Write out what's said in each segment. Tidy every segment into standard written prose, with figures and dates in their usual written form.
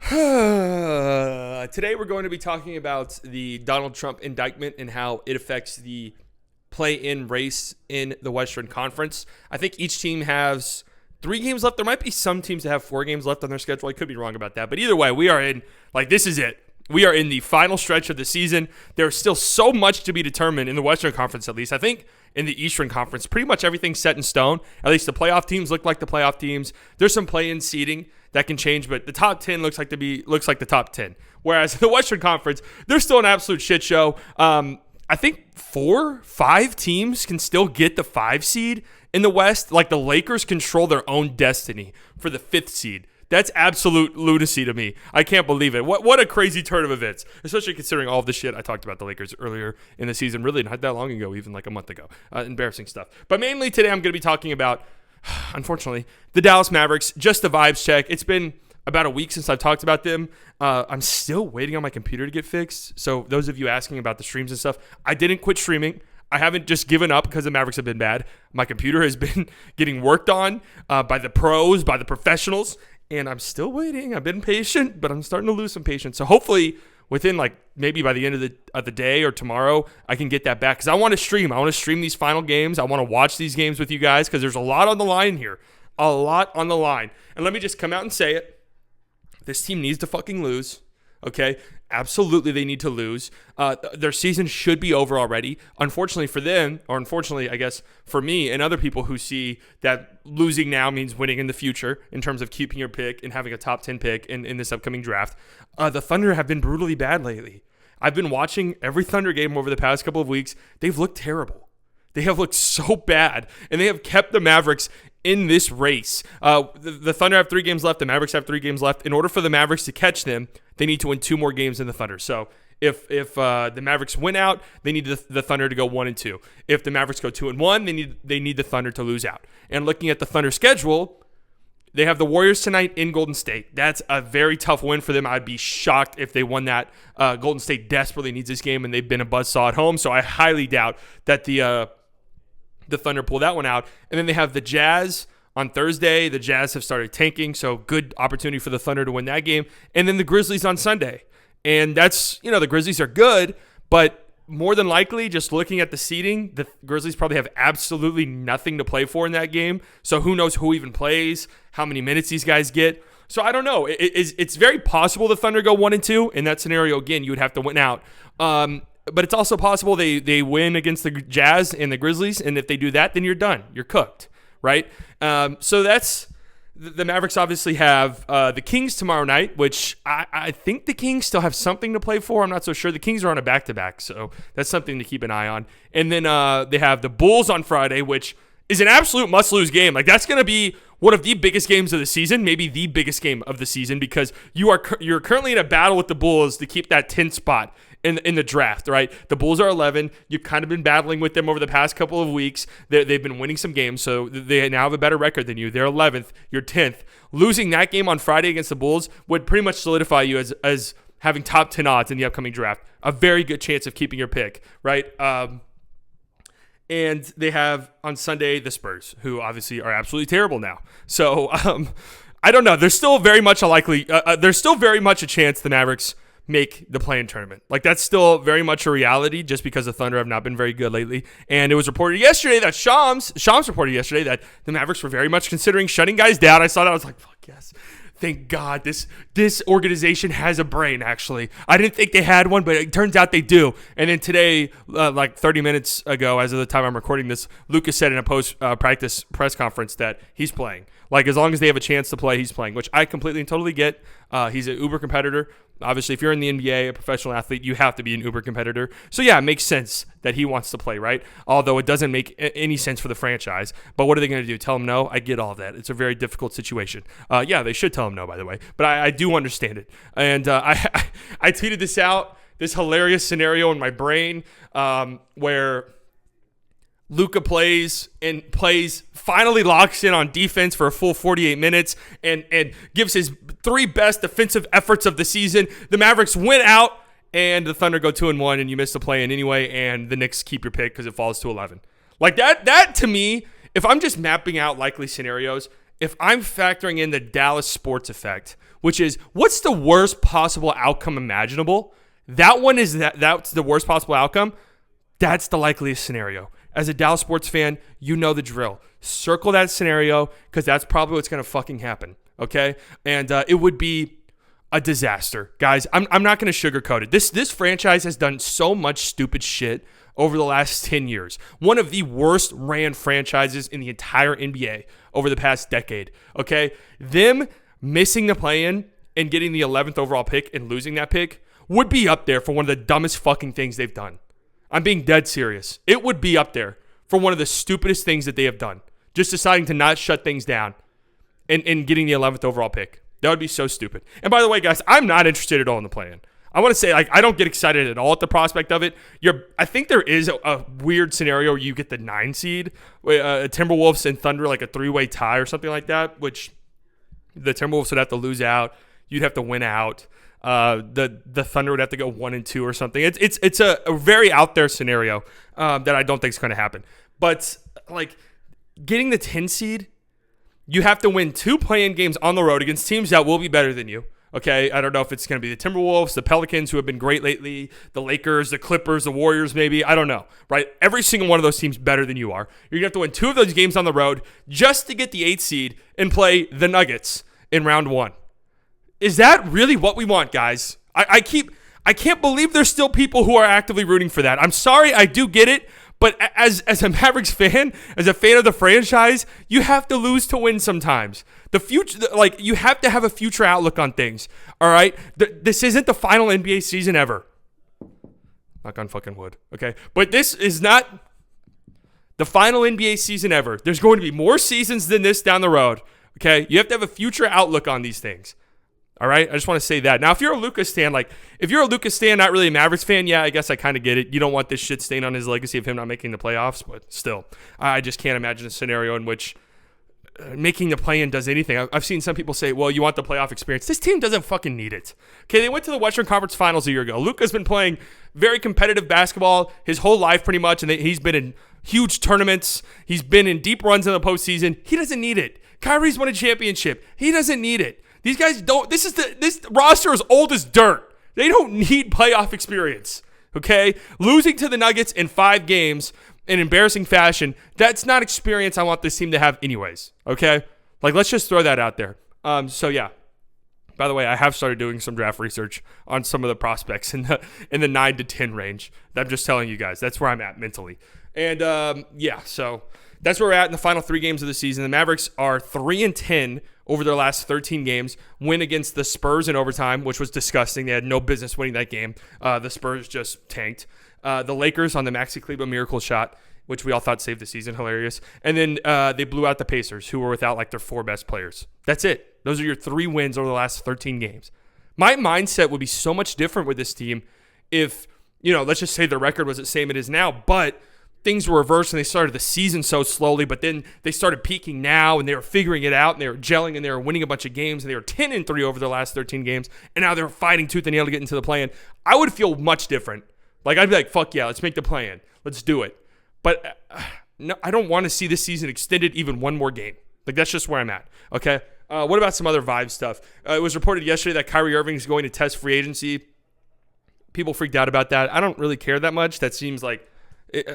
Today we're going to be talking about the Donald Trump indictment and how it affects the play-in race in the Western Conference. I think each team has 3 games left. There might be some teams that have 4 games left on their schedule. I could be wrong about that. But either way, we are in, this is it. We are in the final stretch of the season. There's still so much to be determined in the Western Conference, at least. I think in the Eastern Conference, pretty much everything's set in stone. At least the playoff teams look like the playoff teams. There's some play-in seeding that can change, but the top 10 looks like the top 10. Whereas the Western Conference, they're still an absolute shit show. I think 4-5 teams can still get the 5 seed in the West. Like the Lakers control their own destiny for the 5th seed. That's absolute lunacy to me. I can't believe it. What a crazy turn of events, especially considering all of the shit I talked about the Lakers earlier in the season. Really not that long ago, even like a month ago. Embarrassing stuff. But mainly today I'm going to be talking about, unfortunately, the Dallas Mavericks. Just the vibes check. It's been about a week since I've talked about them. I'm still waiting on my computer to get fixed. So those of you asking about the streams and stuff, I didn't quit streaming. I haven't just given up because the Mavericks have been bad. My computer has been getting worked on by the pros, by the professionals. And I'm still waiting. I've been patient, but I'm starting to lose some patience. So hopefully within maybe by the end of the day or tomorrow, I can get that back. Because I want to stream. I want to stream these final games. I want to watch these games with you guys because there's a lot on the line here. A lot on the line. And let me just come out and say it. This team needs to fucking lose. Okay? Absolutely they need to lose. Their season should be over already. Unfortunately for them, or unfortunately, I guess, for me and other people who see that losing now means winning in the future in terms of keeping your pick and having a top 10 pick in this upcoming draft, the Thunder have been brutally bad lately. I've been watching every Thunder game over the past couple of weeks. They've looked terrible. They have looked so bad, and they have kept the Mavericks in this race. The Thunder have 3 games left. The Mavericks have 3 games left. In order for the Mavericks to catch them, they need to win 2 more games than the Thunder. So if the Mavericks win out, they need the Thunder to go 1-2. If the Mavericks go 2-1, they need the Thunder to lose out. And looking at the Thunder schedule, they have the Warriors tonight in Golden State. That's a very tough win for them. I'd be shocked if they won that. Golden State desperately needs this game, and they've been a buzzsaw at home. So I highly doubt that the Thunder pull that one out. And then they have the Jazz on Thursday. The Jazz have started tanking, so good opportunity for the Thunder to win that game. And then the Grizzlies on Sunday. And that's, the Grizzlies are good, but more than likely, just looking at the seeding, the Grizzlies probably have absolutely nothing to play for in that game. So who knows who even plays, how many minutes these guys get. So I don't know. It's very possible the Thunder go 1-2. In that scenario, again, you would have to win out. But it's also possible they win against the Jazz and the Grizzlies, and if they do that, then you're done. You're cooked, right? So that's the Mavericks. Obviously have the Kings tomorrow night, which I think the Kings still have something to play for. I'm not so sure. The Kings are on a back-to-back, so that's something to keep an eye on. And then they have the Bulls on Friday, which is an absolute must-lose game. That's going to be one of the biggest games of the season, maybe the biggest game of the season, because you're currently in a battle with the Bulls to keep that 10th spot in the draft, right? The Bulls are 11. You've kind of been battling with them over the past couple of weeks. They've been winning some games, so they now have a better record than you. They're 11th. You're 10th. Losing that game on Friday against the Bulls would pretty much solidify you as having top 10 odds in the upcoming draft. A very good chance of keeping your pick, right? And they have on Sunday the Spurs, who obviously are absolutely terrible now. So I don't know. There's still very much there's still very much a chance the Mavericks make the play-in tournament. That's still very much a reality just because the Thunder have not been very good lately. And it was reported yesterday that Shams reported yesterday that the Mavericks were very much considering shutting guys down. I saw that. I was like, fuck yes. Thank God this organization has a brain, actually. I didn't think they had one, but it turns out they do. And then today, 30 minutes ago, as of the time I'm recording this, Lucas said in a post-practice press conference that he's playing. As long as they have a chance to play, he's playing, which I completely and totally get. He's an uber competitor. Obviously, if you're in the NBA, a professional athlete, you have to be an uber competitor. So, yeah, it makes sense that he wants to play, right? Although it doesn't make any sense for the franchise. But what are they going to do? Tell him no? I get all of that. It's a very difficult situation. Yeah, they should tell him no, by the way. But I do understand it. And I tweeted this out, this hilarious scenario in my brain where Luka finally locks in on defense for a full 48 minutes and gives his 3 best defensive efforts of the season. The Mavericks win out, and the Thunder go 2-1, and you miss the play-in anyway, and the Knicks keep your pick because it falls to 11. That to me, if I'm just mapping out likely scenarios, if I'm factoring in the Dallas sports effect, which is what's the worst possible outcome imaginable? That one is that's the worst possible outcome. That's the likeliest scenario. As a Dallas sports fan, you know the drill. Circle that scenario because that's probably what's going to fucking happen, okay? And it would be a disaster. Guys, I'm not going to sugarcoat it. This franchise has done so much stupid shit over the last 10 years. One of the worst ran franchises in the entire NBA over the past decade, okay? Them missing the play-in and getting the 11th overall pick and losing that pick would be up there for one of the dumbest fucking things they've done. I'm being dead serious. It would be up there for one of the stupidest things that they have done. Just deciding to not shut things down and getting the 11th overall pick. That would be so stupid. And by the way, guys, I'm not interested at all in the play-in. I want to say, I don't get excited at all at the prospect of it. I think there is a weird scenario where you get the 9 seed, Timberwolves and Thunder, like a 3-way tie or something like that, which the Timberwolves would have to lose out. You'd have to win out. The Thunder would have to go 1 and 2 or something. It's a very out there scenario that I don't think is going to happen. But like getting the 10 seed, you have to win 2 play-in games on the road against teams that will be better than you. Okay, I don't know if it's going to be the Timberwolves, the Pelicans, who have been great lately, the Lakers, the Clippers, the Warriors, maybe. I don't know, right? Every single one of those teams better than you are. You're going to have to win 2 of those games on the road just to get the 8th seed and play the Nuggets in round 1. Is that really what we want, guys? I can't believe there's still people who are actively rooting for that. I'm sorry, I do get it, but as a Mavericks fan, as a fan of the franchise, you have to lose to win sometimes. The future, like you have to have a future outlook on things. All right, this isn't the final NBA season ever. Knock on fucking wood. Okay, but this is not the final NBA season ever. There's going to be more seasons than this down the road. Okay, you have to have a future outlook on these things. All right, I just want to say that. Now, if you're a Luka stan, not really a Mavericks fan, yeah, I guess I kind of get it. You don't want this shit stain on his legacy of him not making the playoffs, but still, I just can't imagine a scenario in which making the play-in does anything. I've seen some people say, well, you want the playoff experience. This team doesn't fucking need it. Okay, they went to the Western Conference Finals a year ago. Luka's been playing very competitive basketball his whole life pretty much, and he's been in huge tournaments. He's been in deep runs in the postseason. He doesn't need it. Kyrie's won a championship. He doesn't need it. These guys don't. This roster is old as dirt. They don't need playoff experience. Okay, losing to the Nuggets in 5 games in embarrassing fashion. That's not experience I want this team to have, anyways. Okay, like let's just throw that out there. So yeah. By the way, I have started doing some draft research on some of the prospects in the 9 to 10 range. I'm just telling you guys that's where I'm at mentally. And yeah, so that's where we're at in the final 3 games of the season. The Mavericks are 3-10 over their last 13 games. Win against the Spurs in overtime, which was disgusting. They had no business winning that game. The Spurs just tanked. The Lakers on the Maxi Kleber miracle shot, which we all thought saved the season. Hilarious. And then they blew out the Pacers, who were without like their 4 best players. That's it. Those are your 3 wins over the last 13 games. My mindset would be so much different with this team if, let's just say the record was the same it is now, but things were reversed and they started the season so slowly, but then they started peaking now and they were figuring it out and they were gelling and they were winning a bunch of games and they were 10-3 over their last 13 games and now they're fighting tooth and nail to get into the play-in. I would feel much different. Like I'd be like, fuck yeah, let's make the play-in. Let's do it. But no, I don't want to see this season extended even one more game. Like that's just where I'm at. Okay. What about some other vibe stuff? It was reported yesterday that Kyrie Irving is going to test free agency. People freaked out about that. I don't really care that much. That seems like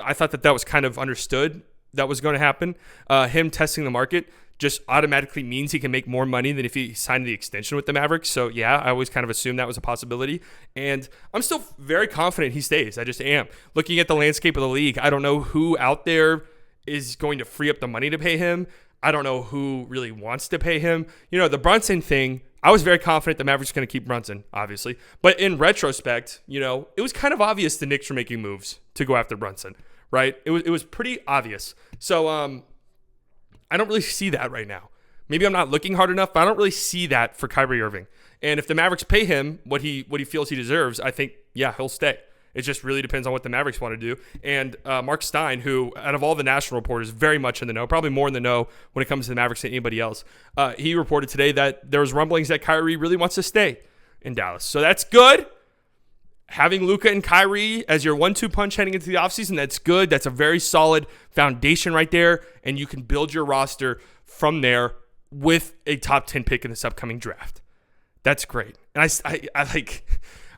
I thought that was kind of understood that was going to happen. Him testing the market just automatically means he can make more money than if he signed the extension with the Mavericks. So, yeah, I always kind of assumed that was a possibility. And I'm still very confident he stays. I just am. Looking at the landscape of the league, I don't know who out there is going to free up the money to pay him. I don't know who really wants to pay him. The Brunson thing, I was very confident the Mavericks going to keep Brunson, obviously. But in retrospect, it was kind of obvious the Knicks were making moves to go after Brunson, right? It was pretty obvious. So I don't really see that right now. Maybe I'm not looking hard enough, but I don't really see that for Kyrie Irving. And if the Mavericks pay him what he feels he deserves, I think, yeah, he'll stay. It just really depends on what the Mavericks want to do. And Mark Stein, who out of all the national reporters, very much in the know, probably more in the know when it comes to the Mavericks than anybody else, he reported today that there was rumblings that Kyrie really wants to stay in Dallas. So that's good. Having Luka and Kyrie as your 1-2 punch heading into the offseason, that's good. That's a very solid foundation right there. And you can build your roster from there with a top 10 pick in this upcoming draft. That's great. And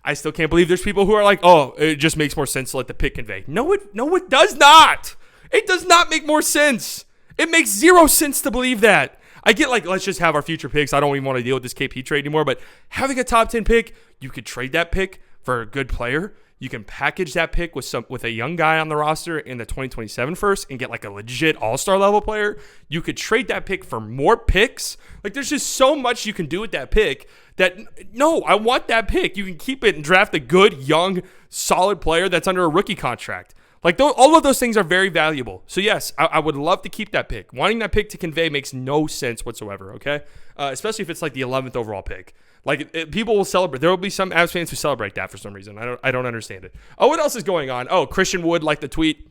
I still can't believe there's people who are like, oh, it just makes more sense to let the pick convey. No, it does not. It does not make more sense. It makes zero sense to believe that. I get like, let's just have our future picks. I don't even want to deal with this KP trade anymore. But having a top 10 pick, you could trade that pick for a good player. You can package that pick with a young guy on the roster in the 2027 first and get like a legit all-star level player. You could trade that pick for more picks. Like there's just so much you can do with that pick that, no, I want that pick. You can keep it and draft a good, young, solid player that's under a rookie contract. Like all of those things are very valuable. So yes, I would love to keep that pick. Wanting that pick to convey makes no sense whatsoever, okay? Especially if it's like the 11th overall pick. Like people will celebrate. There will be some Avs fans who celebrate that for some reason. I don't understand it. Oh, what else is going on? Oh, Christian Wood liked the tweet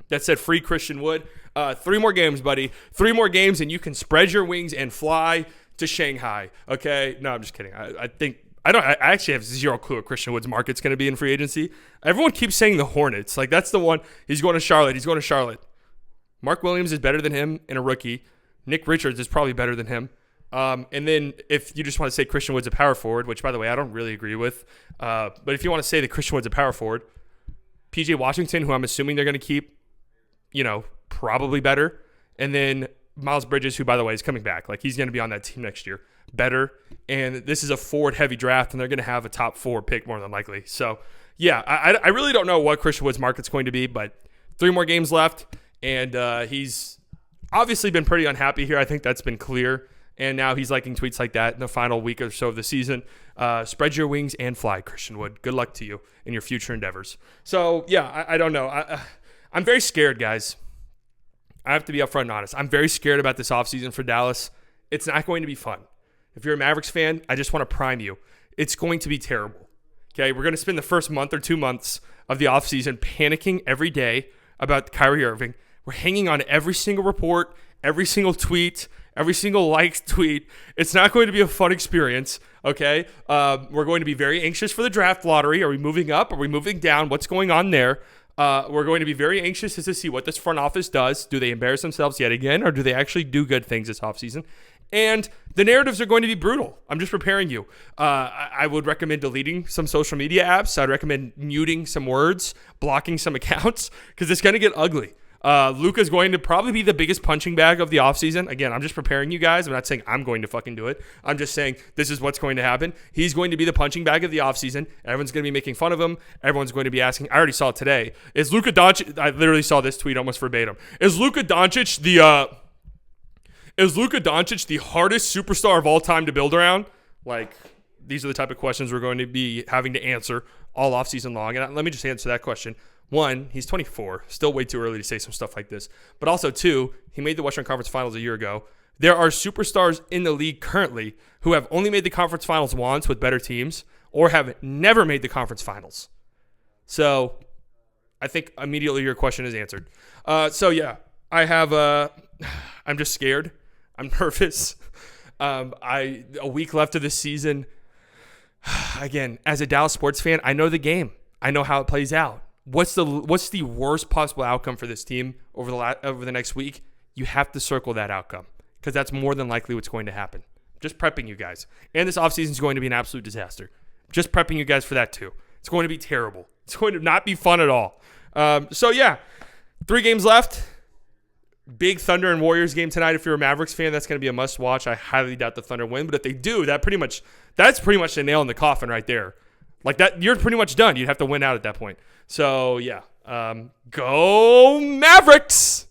that said free Christian Wood. 3 more games, buddy. 3 more games and you can spread your wings and fly to Shanghai. Okay? No, I'm just kidding. I actually have zero clue what Christian Wood's market's going to be in free agency. Everyone keeps saying the Hornets. Like that's the one. He's going to Charlotte. Mark Williams is better than him in a rookie. Nick Richards is probably better than him. And then if you just want to say Christian Wood's a power forward, which by the way, I don't really agree with. But if you want to say that Christian Wood's a power forward, PJ Washington, who I'm assuming they're going to keep, probably better. And then Miles Bridges, who by the way is coming back. Like he's going to be on that team next year. Better. And this is a forward heavy draft and they're going to have a top 4 pick more than likely. So yeah, I really don't know what Christian Wood's market's going to be, but 3 more games left. And he's obviously been pretty unhappy here. I think that's been clear. And now he's liking tweets like that in the final week or so of the season. Spread your wings and fly, Christian Wood. Good luck to you in your future endeavors. So, yeah, I don't know. I'm very scared, guys. I have to be upfront and honest. I'm very scared about this offseason for Dallas. It's not going to be fun. If you're a Mavericks fan, I just want to prime you. It's going to be terrible. Okay, we're going to spend the first month or 2 months of the offseason panicking every day about Kyrie Irving. We're hanging on every single report, every single tweet, every single liked tweet. It's not going to be a fun experience, okay? We're going to be very anxious for the draft lottery. Are we moving up? Are we moving down? What's going on there? We're going to be very anxious to see what this front office does. Do they embarrass themselves yet again, or do they actually do good things this offseason? And the narratives are going to be brutal. I'm just preparing you. I would recommend deleting some social media apps. I'd recommend muting some words, blocking some accounts, because it's going to get ugly. Luka's going to probably be the biggest punching bag of the offseason. Again, I'm just preparing you guys. I'm not saying I'm going to fucking do it. I'm just saying this is what's going to happen. He's going to be the punching bag of the offseason. Everyone's going to be making fun of him. Everyone's going to be asking. I already saw it today. Is Luka Doncic? I literally saw this tweet almost verbatim. Is Luka Doncic the hardest superstar of all time to build around? Like, these are the type of questions we're going to be having to answer all offseason long. And let me just answer that question. 1, he's 24. Still way too early to say some stuff like this. But also 2, he made the Western Conference Finals a year ago. There are superstars in the league currently who have only made the conference finals once with better teams or have never made the conference finals. So I think immediately your question is answered. So yeah, I'm just scared. I'm nervous. A week left of the season. Again, as a Dallas sports fan, I know the game. I know how it plays out. What's the worst possible outcome for this team over the next week? You have to circle that outcome because that's more than likely what's going to happen. Just prepping you guys. And this offseason is going to be an absolute disaster. Just prepping you guys for that too. It's going to be terrible. It's going to not be fun at all. So yeah, 3 games left. Big Thunder and Warriors game tonight. If you're a Mavericks fan, that's going to be a must watch. I highly doubt the Thunder win, but if they do, that's pretty much the nail in the coffin right there. Like that, you're pretty much done. You'd have to win out at that point. So yeah, go Mavericks!